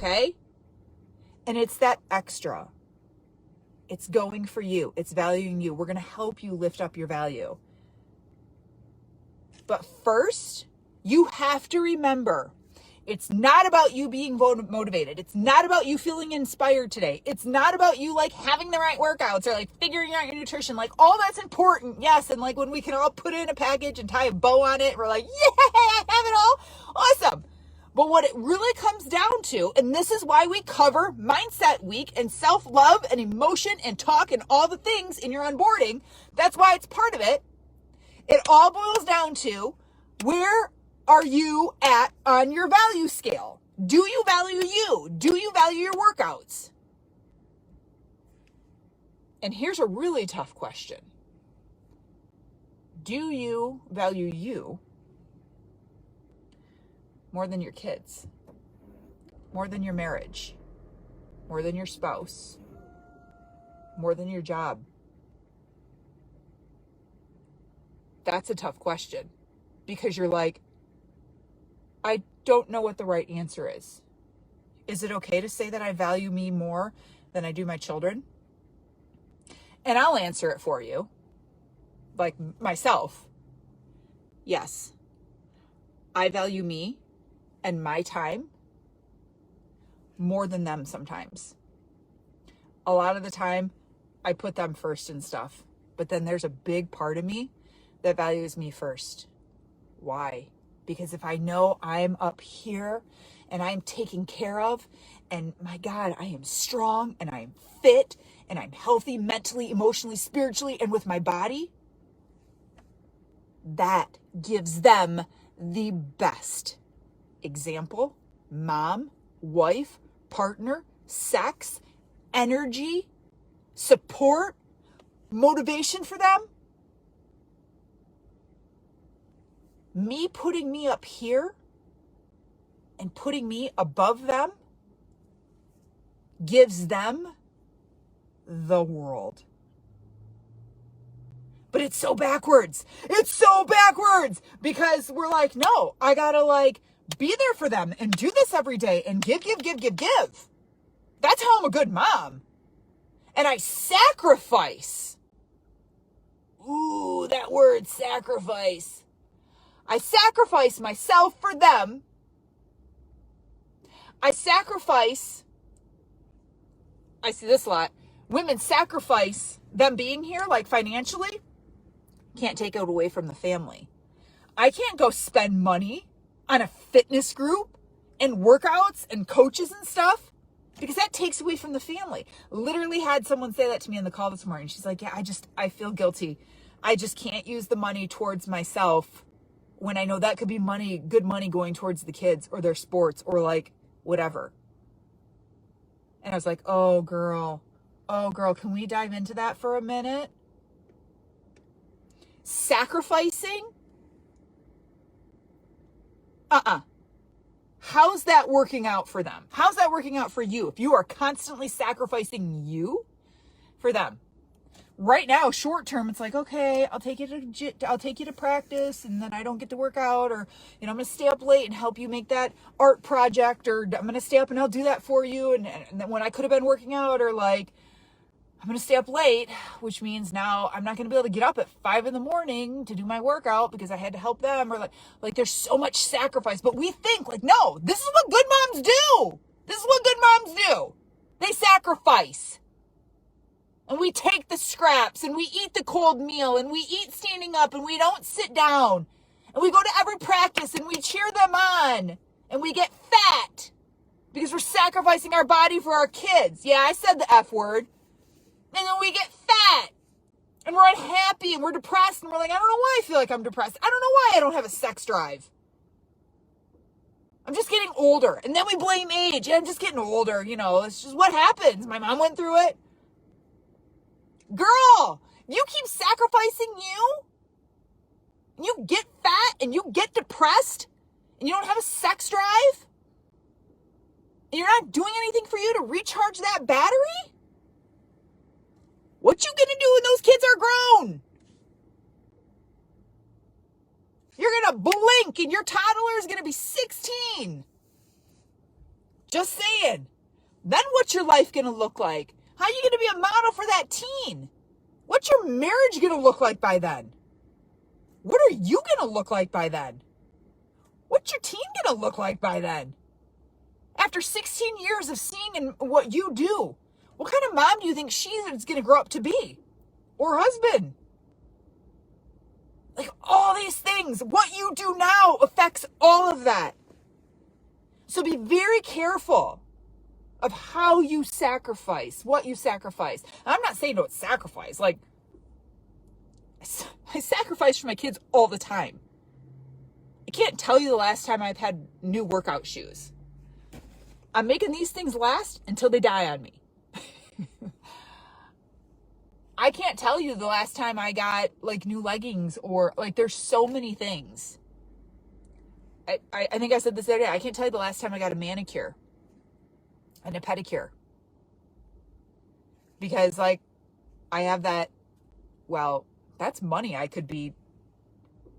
okay? And it's that extra. It's going for you. It's valuing you. We're going to help you lift up your value. But first, you have to remember, it's not about you being motivated. It's not about you feeling inspired today. It's not about you like having the right workouts or like figuring out your nutrition. Like all that's important. Yes. And like when we can all put it in a package and tie a bow on it, we're like, yeah, I have it all. Awesome. But what it really comes down to, and this is why we cover Mindset Week and self-love and emotion and talk and all the things in your onboarding. That's why it's part of it. It all boils down to, where are you at on your value scale? Do you value you? Do you value your workouts? And here's a really tough question. Do you value you more than your kids? More than your marriage? More than your spouse? More than your job? That's a tough question, because you're like, I don't know what the right answer is. Is it okay to say that I value me more than I do my children? And I'll answer it for you, like myself. Yes, I value me and my time more than them sometimes. A lot of the time, I put them first and stuff, but then there's a big part of me that values me first. Why? Because if I know I'm up here and I'm taken care of, and my God, I am strong and I'm fit and I'm healthy mentally, emotionally, spiritually, and with my body, that gives them the best. Example, mom, wife, partner, sex, energy, support, motivation for them. Me putting me up here and putting me above them gives them the world. But it's so backwards. It's so backwards, because we're like, no, I gotta like be there for them and do this every day and give. That's how I'm a good mom. And I sacrifice. Ooh, that word, sacrifice. I sacrifice myself for them. I see this a lot. Women sacrifice them being here, like financially. Can't take it away from the family. I can't go spend money on a fitness group and workouts and coaches and stuff, because that takes away from the family. Literally had someone say that to me on the call this morning. She's like, yeah, I feel guilty. I just can't use the money towards myself when I know that could be money, good money going towards the kids or their sports or like whatever. And I was like, oh girl, can we dive into that for a minute? Sacrificing? How's that working out for them? How's that working out for you if you are constantly sacrificing you for them? Right now, short term, it's like, okay, I'll take you to practice, and then I don't get to work out, or I'm gonna stay up late and help you make that art project, or I'm gonna stay up and I'll do that for you, and then when I could have been working out, or like I'm gonna stay up late, which means now I'm not gonna be able to get up at 5 a.m. to do my workout because I had to help them, or like there's so much sacrifice. But we think like, no, this is what good moms do. This is what good moms do. They sacrifice. And we take the scraps, and we eat the cold meal, and we eat standing up, and we don't sit down. And we go to every practice, and we cheer them on. And we get fat because we're sacrificing our body for our kids. Yeah, I said the F word. And then we get fat. And we're unhappy, and we're depressed, and we're like, I don't know why I feel like I'm depressed. I don't know why I don't have a sex drive. I'm just getting older. And then we blame age. Yeah, I'm just getting older. It's just what happens. My mom went through it. Girl, you keep sacrificing you, and you get fat, and you get depressed, and you don't have a sex drive, and you're not doing anything for you to recharge that battery? What you gonna do when those kids are grown? You're gonna blink, and your toddler is gonna be 16. Just saying. Then what's your life going to look like? How are you going to be a model for that teen? What's your marriage going to look like by then? What are you going to look like by then? What's your teen going to look like by then? After 16 years of seeing what you do, what kind of mom do you think she's going to grow up to be? Or husband? Like all these things, what you do now affects all of that. So be very careful of how you sacrifice, what you sacrifice. I'm not saying don't sacrifice. Like, I sacrifice for my kids all the time. I can't tell you the last time I've had new workout shoes. I'm making these things last until they die on me. I can't tell you the last time I got like new leggings or like there's so many things. I think I said this the other day. I can't tell you the last time I got a manicure and a pedicure. Because like I have that, well, that's money I could be.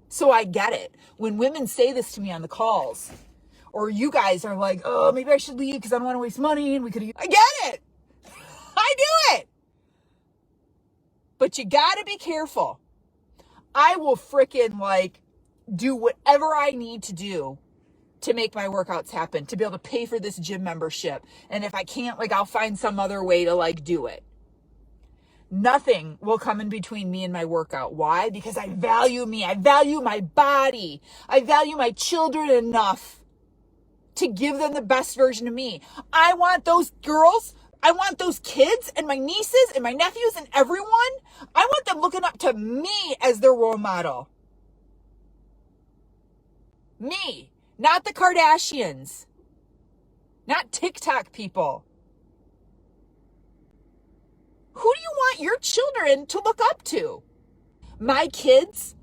So I get it. When women say this to me on the calls, or you guys are like, oh, maybe I should leave because I don't want to waste money and we could. I get it. I do it. But you got to be careful. I will frickin' like do whatever I need to do to make my workouts happen, to be able to pay for this gym membership. And if I can't, like, I'll find some other way to like do it. Nothing will come in between me and my workout. Why? Because I value me. I value my body. I value my children enough to give them the best version of me. I want those girls, I want those kids and my nieces and my nephews and everyone, I want them looking up to me as their role model. Me, not the Kardashians, not TikTok people. Who do you want your children to look up to? My kids,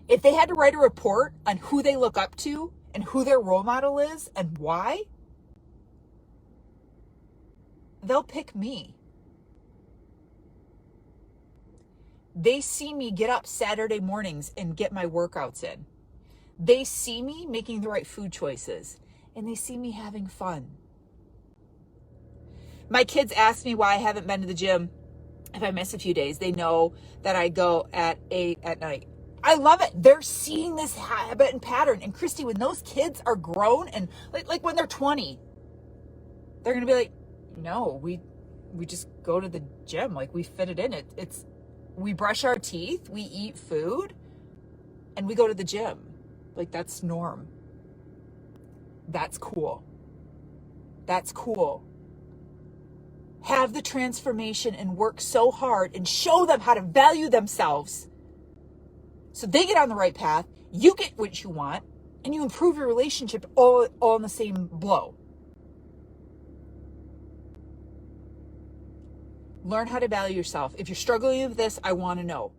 if they had to write a report on who they look up to and who their role model is and why, they'll pick me. They see me get up Saturday mornings and get my workouts in. They see me making the right food choices, and they see me having fun. My kids ask me why I haven't been to the gym if I miss a few days. They know that I go at 8 at night. I love it. They're seeing this habit and pattern. And Christy, when those kids are grown and like when they're 20, they're going to be like, no, we just go to the gym. Like we fit it in. We brush our teeth, we eat food, and we go to the gym. Like that's norm. That's cool. That's cool. Have the transformation and work so hard and show them how to value themselves so they get on the right path, you get what you want, and you improve your relationship all in the same blow. Learn how to value yourself. If you're struggling with this, I want to know.